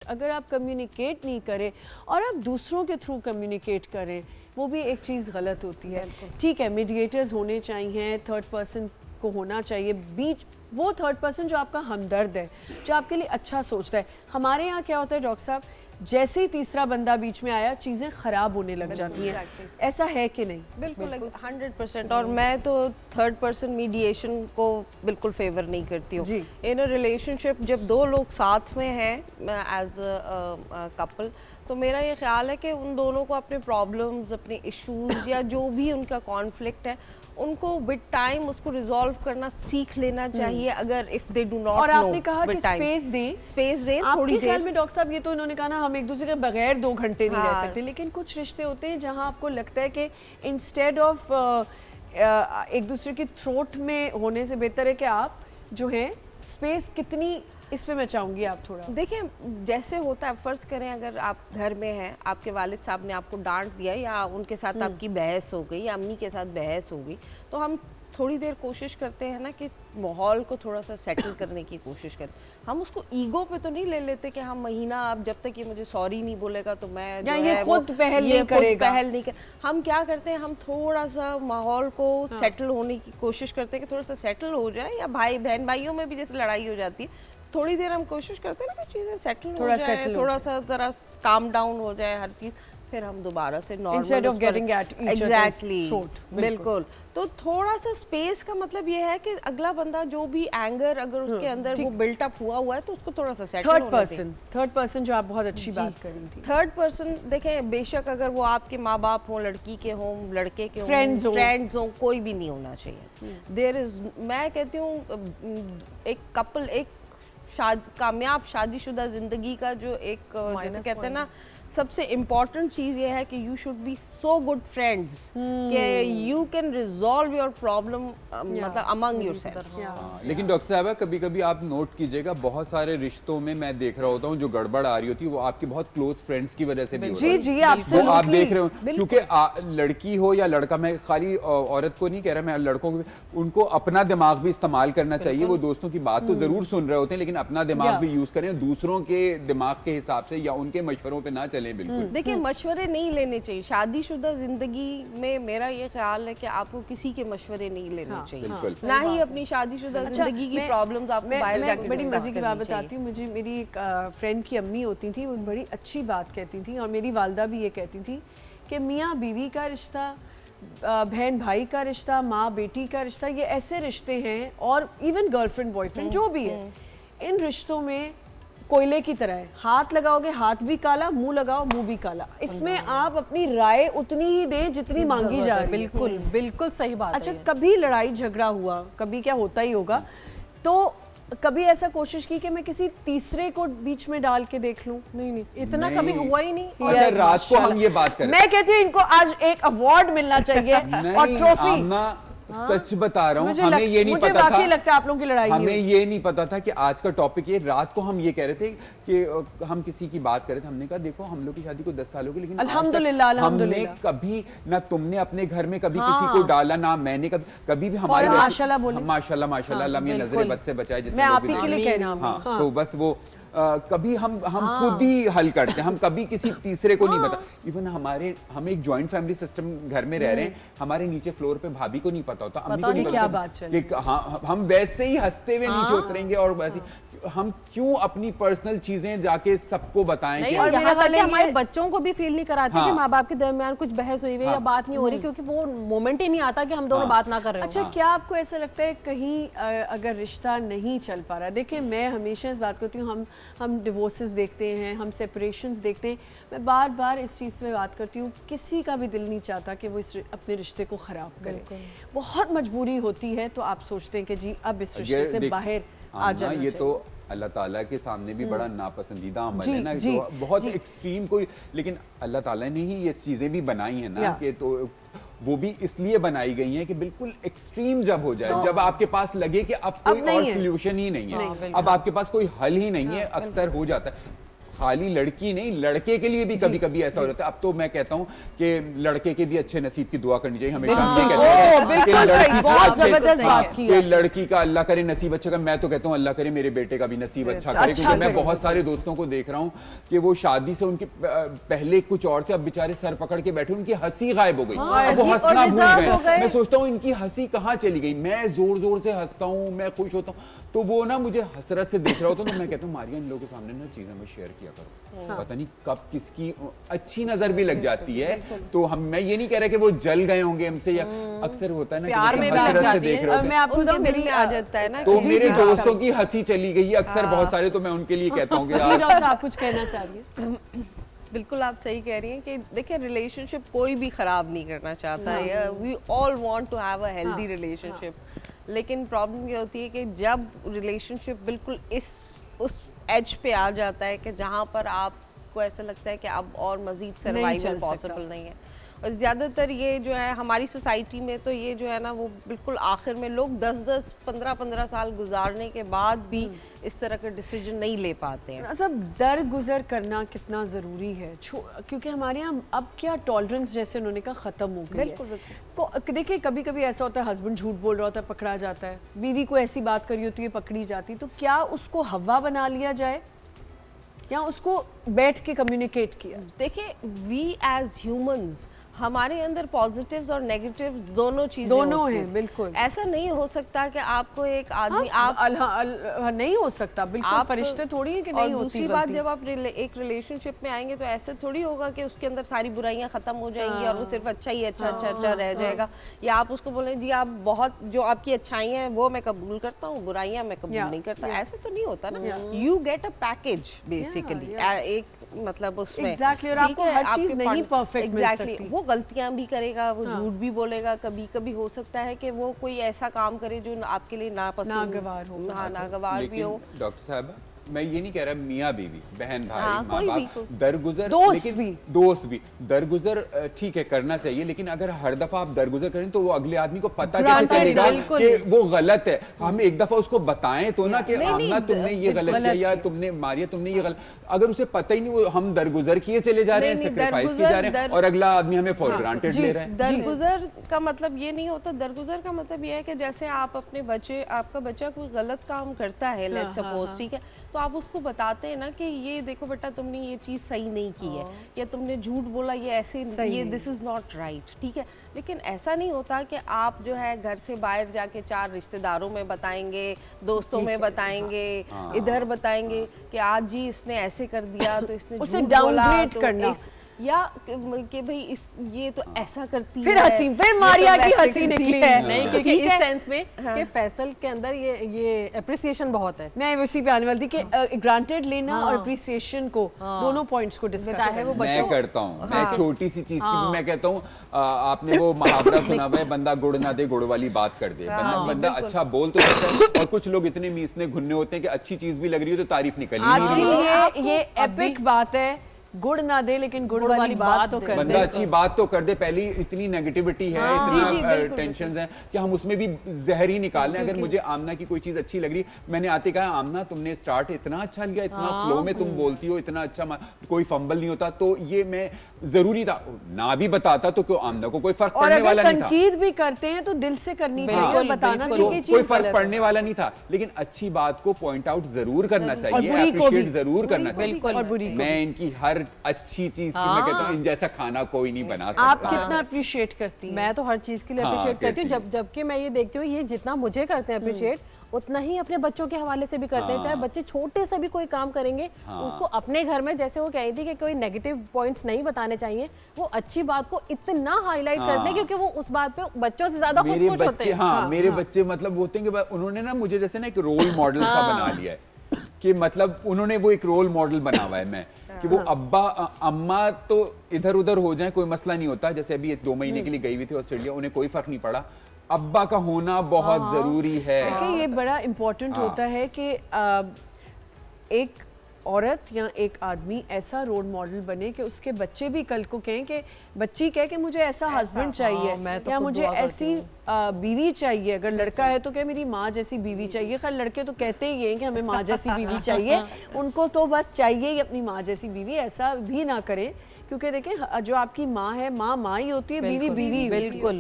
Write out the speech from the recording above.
अगर आप कम्युनिकेट नहीं करें और आप दूसरों के थ्रू कम्युनिकेट करें, वो भी एक चीज़ गलत होती है। ठीक है, मीडिएटर्स होने चाहिए, थर्ड पर्सन को होना चाहिए बीच, वो थर्ड पर्सन जो आपका हमदर्द है, जो आपके लिए अच्छा सोचता है। हमारे यहाँ क्या होता है डॉक्टर साहब, जैसे ही तीसरा बंदा बीच में आया चीज़ें ख़राब होने लग जाती हैं। ऐसा है कि नहीं? बिल्कुल 100%। और मैं तो थर्ड पर्सन मीडिएशन को बिल्कुल फेवर नहीं करती हूँ। इन अ रिलेशनशिप जब दो लोग साथ में हैं एज अ कपल, तो मेरा ये ख्याल है कि उन दोनों को अपने प्रॉब्लम्स, अपने इश्यूज या जो भी उनका कॉन्फ्लिक्ट है, उनको विद टाइम उसको रिजॉल्व करना सीख लेना चाहिए। अगर if they do not know, और आपने कहा कि स्पेस दें थोड़ी देर। ख्याल में डॉक्टर साहब ये तो इन्होंने कहा ना, हम एक दूसरे के बगैर 2 घंटे नहीं रह सकते, लेकिन कुछ रिश्ते होते हैं जहां आपको लगता है कि इंस्टेड ऑफ एक दूसरे की थ्रोट में होने से बेहतर है कि आप जो है स्पेस कितनी, इस पे मैं चाहूंगी आप थोड़ा। देखिए, जैसे होता है, फर्ज करें अगर आप घर में हैं, आपके वालिद साहब ने आपको डांट दिया या उनके साथ आपकी बहस हो गई या अम्मी के साथ बहस हो गई, तो हम थोड़ी देर कोशिश करते हैं ना कि माहौल को थोड़ा सा सेटल करने की कोशिश करें। हम उसको ईगो पे तो नहीं ले लेते कि हम महीना, अब जब तक ये मुझे सॉरी नहीं बोलेगा तो मैं या ये खुद पहल नहीं करेगा। हम क्या करते हैं, हम थोड़ा सा माहौल को सेटल होने की कोशिश करते हैं कि थोड़ा सा सेटल हो जाए। या भाई बहन भाइयों में भी जैसे लड़ाई हो जाती है, थोड़ी देर हम कोशिश करते हैं ना कि चीज़ें सेटल हो जाए, थोड़ा सा जरा काम डाउन हो जाए हर चीज़, फिर हम दोबारा से normal. Instead of getting at each other's throat, बिल्कुल। तो थोड़ा सा स्पेस का मतलब ये है कि अगला बंदा जो भी एंगर अगर उसके अंदर वो बिल्ट अप हुआ है, तो उसको थोड़ा सा सेटल होने दें। थर्ड पर्सन जो आप बहुत अच्छी बात कर रही थी, थर्ड पर्सन देखें, बेशक अगर वो आपके माँ बाप हों, लड़की के हों, लड़के के हों, फ्रेंड्स हों, कोई भी नहीं होना चाहिए। देयर इज, मैं कहती हूँ एक कपल, एक कामयाब शादीशुदा जिंदगी का जो एक जैसे कहते हैं ना, सबसे इम्पोर्टेंट चीज़ ये है कि you should be so good friends कि you can resolve your problem मतलब अमंग योरसेल्फ। लेकिन डॉक्टर साहब, कभी कभी आप नोट कीजिएगा, बहुत सारे रिश्तों में मैं देख रहा होता हूँ जो गड़बड़ आ रही होती है वो आपके बहुत क्लोज फ्रेंड्स की वजह से भी होती है। जी आपसे आप देख रहे हो, क्योंकि लड़की हो या लड़का, मैं खाली औरत को नहीं कह रहा, मैं लड़कों को, उनको अपना दिमाग भी इस्तेमाल करना चाहिए। वो दोस्तों की बात तो जरूर सुन रहे होते हैं, लेकिन अपना दिमाग भी यूज करें, दूसरों के दिमाग के हिसाब से या उनके मशवरों पे ना चले। बिल्कुल देखिए, मशवरे नहीं लेने चाहिए शादीशुदा जिंदगी में। मेरा ये ख्याल है कि आपको किसी के मशवरे नहीं लेने चाहिए, ना ही अपनी शादीशुदा जिंदगी की प्रॉब्लम्स आपको बाहर जाके। बड़ी मजे की बात बताती हूँ, मुझे मेरी एक फ्रेंड की अम्मी होती थी, वो बड़ी अच्छी बात कहती थी, और मेरी वालदा भी ये कहती थी कि मियाँ बीवी का रिश्ता, बहन भाई का रिश्ता, माँ बेटी का रिश्ता, ये ऐसे रिश्ते हैं, और इवन गर्लफ्रेंड बॉयफ्रेंड जो भी है, इन रिश्तों में कोयले की तरह है, हाथ लगाओगे हाथ भी काला, मुंह लगाओ मुंह भी काला। इसमें आप अपनी राय उतनी ही दें जितनी मांगी जा रही है। बिल्कुल बिल्कुल सही बात अच्छा, कभी लड़ाई झगड़ा हुआ, कभी क्या होता ही होगा, तो कभी ऐसा कोशिश की कि मैं किसी तीसरे को बीच में डाल के देख लूं? नहीं, इतना कभी हुआ ही नहीं। अच्छा, रात को हम ये बात करें, मैं कहती हूँ इनको आज एक अवार्ड मिलना चाहिए और ट्रॉफी। सच बता रहा हूँ, हमें ये नहीं पता था, लगता है आप लोगों की लड़ाई हमें ये नहीं पता था कि आज का टॉपिक ये। रात को हम ये कह रहे थे कि हम किसी की बात कर रहे थे, हमने कहा देखो हम लोग की शादी को 10 साल हो गए, लेकिन अल्हम्दुलिल्लाह हमने कभी ना, तुमने अपने घर में कभी किसी को डाला, ना मैंने कभी भी हमारे माशाल्लाह बोले, माशाल्लाह माशाल्लाह, अल्लाह मेरी नजरें बद से बचाए जितने मैं आप ही के लिए कह रहा हूँ। हाँ, तो बस वो कभी हम खुद ही हल करते हैं, हम कभी किसी तीसरे को नहीं पता। इवन हम एक जॉइंट फैमिली सिस्टम घर में रह रहे हैं, हमारे नीचे फ्लोर पे भाभी को नहीं पता होता, अम्मी को नहीं पता कि हाँ, हम वैसे ही हंसते हुए नीचे उतरेंगे, और वैसे हम क्यों अपनी पर्सनल चीजें जाके सबको बताएं कि और यहाँ तक कि हमारे बच्चों को भी फील नहीं कराते कि माँ बाप के दरमियान कुछ बहस हुई है या बात नहीं हो रही, क्योंकि वो मोमेंट ही नहीं आता कि हम दोनों बात ना कर रहे हैं। अच्छा, क्या आपको ऐसा लगता है कहीं अगर रिश्ता नहीं चल पा रहा, देखिए मैं हमेशा इस बात करती हूँ, हम डिवोर्सेस देखते हैं, हम सेपरेशंस देखते हैं, मैं बार बार इस चीज़ में बात करती हूँ, किसी का भी दिल नहीं चाहता कि वो अपने रिश्ते को ख़राब करे। बहुत मजबूरी होती है, तो आप सोचते हैं कि जी अब इस रिश्ते से बाहर आ जाना चाहिए। ये तो अल्लाह ताला के सामने भी बड़ा नापसंदीदा अमल है ना, तो बहुत एक्सट्रीम कोई, लेकिन अल्लाह ताला ने ही ये चीजें भी बनाई है ना, कि तो वो भी इसलिए बनाई गई हैं कि बिल्कुल एक्सट्रीम जब हो जाए, जब आपके पास लगे कि अब कोई और सॉल्यूशन ही नहीं है, अब आपके पास कोई हल ही नहीं है, अक्सर हो जाता है। खाली लड़की नहीं, लड़के के लिए भी कभी कभी ऐसा हो जाता है। अब तो मैं कहता हूँ कि लड़के के भी अच्छे नसीब की दुआ करनी चाहिए, हमेशा हम ये कहते हैं कि बिल्कुल लड़की सही, के बहुत अच्छे- जबरदस्त हाँ, बात की कि है। लड़की का अल्लाह करे नसीब अच्छा करे। मैं तो कहता हूँ अल्लाह करे मेरे बेटे का भी नसीब अच्छा करे, अच्छा क्योंकि मैं करे। बहुत सारे दोस्तों को देख रहा हूँ कि वो शादी से उनके पहले कुछ और थे, अब बेचारे सर पकड़ के बैठे, उनकी हंसी गायब हो गई, अब वो जी, और हंसना भूल डिजर्व हो गए। गए। मैं सोचता हूँ इनकी हंसी कहाँ चली गई। मैं जोर जोर से हंसता हूँ, मैं खुश होता हूँ, तो वो ना मुझे हसरत से देख रहा होता, तो मैं कहता हूँ मारिया इन लोगों के सामने ना चीजें मत शेयर किया करो, पता नहीं कब किसकी अच्छी नजर भी लग जाती है। तो हम, मैं ये नहीं कह रहा कि वो जल गए होंगे हमसे, या अक्सर होता है ना प्यार कि में वो भी लग हसरत से जाती देख है। रहे होते मैं हैं। आपको उनके तो दिल मेरी में आ जाता है ना तो कि मेरे जी, दोस्तों की हंसी चली गई अक्सर, बहुत सारे, तो मैं उनके लिए कहता हूँ कि जी यार डॉक्टर आप कुछ कहना चाह रही है? बिल्कुल आप सही कह रही हैं कि देखिए रिलेशनशिप कोई भी खराब नहीं करना चाहता है, we all want to have a healthy relationship, लेकिन प्रॉब्लम ये होती है कि जब रिलेशनशिप बिल्कुल उस एज पे आ जाता है कि जहाँ पर आपको ऐसा लगता है कि अब और मजीद नहीं सर्वाइवल चल सकता। पॉसिबल नहीं है। और ज़्यादातर ये जो है हमारी सोसाइटी में तो ये जो है ना वो बिल्कुल आखिर में लोग 10-10, 15-15 साल गुजारने के बाद भी इस तरह का डिसीजन नहीं ले पाते हैं। सब दर गुजर करना कितना ज़रूरी है, क्योंकि हमारे यहाँ अब क्या टॉलरेंस जैसे उन्होंने कहा ख़त्म हो गई बिल्कुल, है। देखिए कभी कभी ऐसा होता है हस्बैंड झूठ बोल रहा होता है, पकड़ा जाता है, बीवी को ऐसी बात करी होती है, पकड़ी जाती, तो क्या उसको हवा बना लिया जाए या उसको बैठ के कम्युनिकेट किया? देखिए वी एज ह्यूमंस हमारे अंदर पॉजिटिव्स और नेगेटिव्स दोनों चीजें दोनों होती हैं, बिल्कुल। ऐसा नहीं हो सकता कि आपको एक आदमी नहीं हो सकता, बिल्कुल फरिश्ते थोड़ी है कि नहीं और होती दूसरी बात गलती। जब आप एक रिलेशनशिप में आएंगे तो ऐसे थोड़ी होगा कि उसके अंदर सारी बुराइयां खत्म हो जाएंगी और वो सिर्फ अच्छा ही अच्छा रह जाएगा, या आप उसको बोलें जी आप बहुत जो आपकी अच्छाई हैं वो मैं कबूल करता हूँ, बुराइयां मैं कबूल नहीं करता, ऐसे तो नहीं होता ना। You get a package basically, एक मतलब उसमें Exactly, और आपको हर चीज नहीं perfect मिल Exactly, सकती। वो गलतियां भी करेगा, वो झूठ भी बोलेगा, कभी कभी हो सकता है कि वो कोई ऐसा काम करे जो आपके लिए नापसंद, नागवार हो। हाँ नागवार भी हो। लेकिन डॉक्टर साहब मैं ये नहीं कह रहा मियाँ बीवी, बहन भाई, हाँ, माँ कोई भी, बाप, कोई। दरगुजर, दोस्त लेकिन भी। दोस्त भी दरगुजर ठीक है करना चाहिए, लेकिन अगर हर दफा आप दरगुजर करें तो वो अगले आदमी को पता कैसे Granted, चलेगा बिल्कुल। कि वो गलत है। हम एक दफा उसको बताएं तो ना कि नहीं, आमना तुमने ये गलत किया, या तुमने मारिया तुमने ये गलत, अगर उसे पता ही नहीं, वो हम दरगुजर किए चले जा रहे हैं, नहीं, सेक्रीफाइस किए जा रहे हैं, और अगला आदमी हमें फॉर ग्रांटेड जी, ले रहा है। दरगुजर का मतलब ये नहीं होता, दरगुजर का मतलब ये है कि जैसे आप अपने बच्चे, आपका बच्चा कोई गलत काम करता है, लेट्स सपोज, ठीक है, तो आप उसको बताते हैं ना कि ये देखो बेटा तुमने ये चीज़ सही नहीं की है, या तुमने झूठ बोला, ये ऐसे ये दिस इज़ नॉट राइट, ठीक है। लेकिन ऐसा नहीं होता कि आप जो है घर से बाहर जाके 4 रिश्तेदारों में बताएंगे, दोस्तों में बताएंगे, इधर बताएंगे कि आज जी इसने ऐसे कर दिया तो इसने उसे झूठ बोला, डाउनग्रेड तो करना। या कि भाई ये तो ऐसा करती फिर है, हंसी, फिर ये तो मारिया की वैसे हंसी करती निकली। है। नहीं, क्योंकि ठीक इस है। सेंस में कि फैसल के अंदर ये अप्रिसिएशन बहुत है। मैं उसी पे आने वाली थी कि ग्रांटेड लेना और अप्रिसिएशन को, दोनों पॉइंट्स को डिस्कस चाहे वो करना। मैं करता हूँ, मैं छोटी सी चीज की भी मैं कहता हूँ, आपने वो मुहावरा सुना हुआ है, बंदा गुड़ ना दे गुड़ वाली बात कर दे। बंदा अच्छा बोल तो सकता है, और कुछ लोग इतने मीसने घुन्ने होते हैं कि अच्छी चीज भी लग रही हो तो तारीफ निकल ही आज नहीं की रही। ये एपिक बात है, गुड़ ना दे लेकिन गुड़ वाली बात तो कर बंदा दे। अच्छी बात तो कर दे। पहली इतनी नेगेटिविटी है, इतना टेंशन है कि हम उसमें भी जहर ही निकाल लें। अगर मुझे आमना की कोई चीज अच्छी लग रही, मैंने आते कहा आमना तुमने स्टार्ट इतना अच्छा लिया, इतना फ्लो में तुम बोलती हो, इतना अच्छा, कोई फंबल नहीं होता, तो ये मैं जरूरी था ना भी बताता तो क्यों आमना को कोई फर्क और पड़ने वाला अगर नहीं था। तनकीद भी करते हैं तो दिल से करनी चाहिए और बताना तो चाहिए कि कोई चीज फर्क गलत पड़ने वाला नहीं था, लेकिन अच्छी बात को पॉइंट आउट जरूर करना चाहिए, बुरी को भी। अप्रिशिएट जरूर करना चाहिए। बिल्कुल। और बुरी को मैं इनकी हर अच्छी चीज की मैं कहता हूँ इन जैसा खाना कोई नहीं बना सकता। आप कितना अप्रिशिएट करती हैं? मैं तो हर चीज के लिए हाँ, अप्रिशिएट करती हूँ, करती हैं। जबकि मैं ये देखती हूँ ये जितना मुझे करते हैं अप्रिशिएट उतना ही अपने बच्चों के हवाले से भी करते हैं। चाहे बच्चे छोटे से भी कोई काम करेंगे, उसको अपने घर में, जैसे वो कह रही थी कि कोई नेगेटिव पॉइंट्स नहीं बताने चाहिए, वो अच्छी बात को इतना हाईलाइट करते हैं क्योंकि वो उस बात पे बच्चों से ज्यादा खुद मेरे खुश होते बच्चे, हैं। हाँ मेरे बच्चे मतलब होते हैं कि उन्होंने ना मुझे जैसे ना एक रोल मॉडल सा बना लिया है, कि मतलब उन्होंने वो एक रोल मॉडल बना हुआ है मैं, कि वो अब्बा अम्मा तो इधर उधर हो जाए कोई मसला नहीं होता। जैसे अभी 2 महीने के लिए गई हुई थी ऑस्ट्रेलिया, उन्हें कोई फर्क नहीं पड़ा, अब्बा का होना बहुत जरूरी है। देखिए ये बड़ा इम्पोर्टेंट होता है कि एक औरत या एक आदमी ऐसा रोल मॉडल बने कि उसके बच्चे भी कल को कहें कि बच्ची कहे कि मुझे ऐसा हस्बैंड चाहिए, मैं तो या खुद मुझे दुआ करती ऐसी बीवी चाहिए। अगर लड़का है तो कहे मेरी माँ जैसी बीवी चाहिए। खैर लड़के तो कहते ही हैं कि हमें माँ जैसी बीवी चाहिए, उनको तो बस चाहिए ही अपनी माँ जैसी बीवी। ऐसा भी ना करें, क्योंकि देखें जो आपकी माँ है, माँ माँ ही होती है, बीवी बीवी ही होती है। बिल्कुल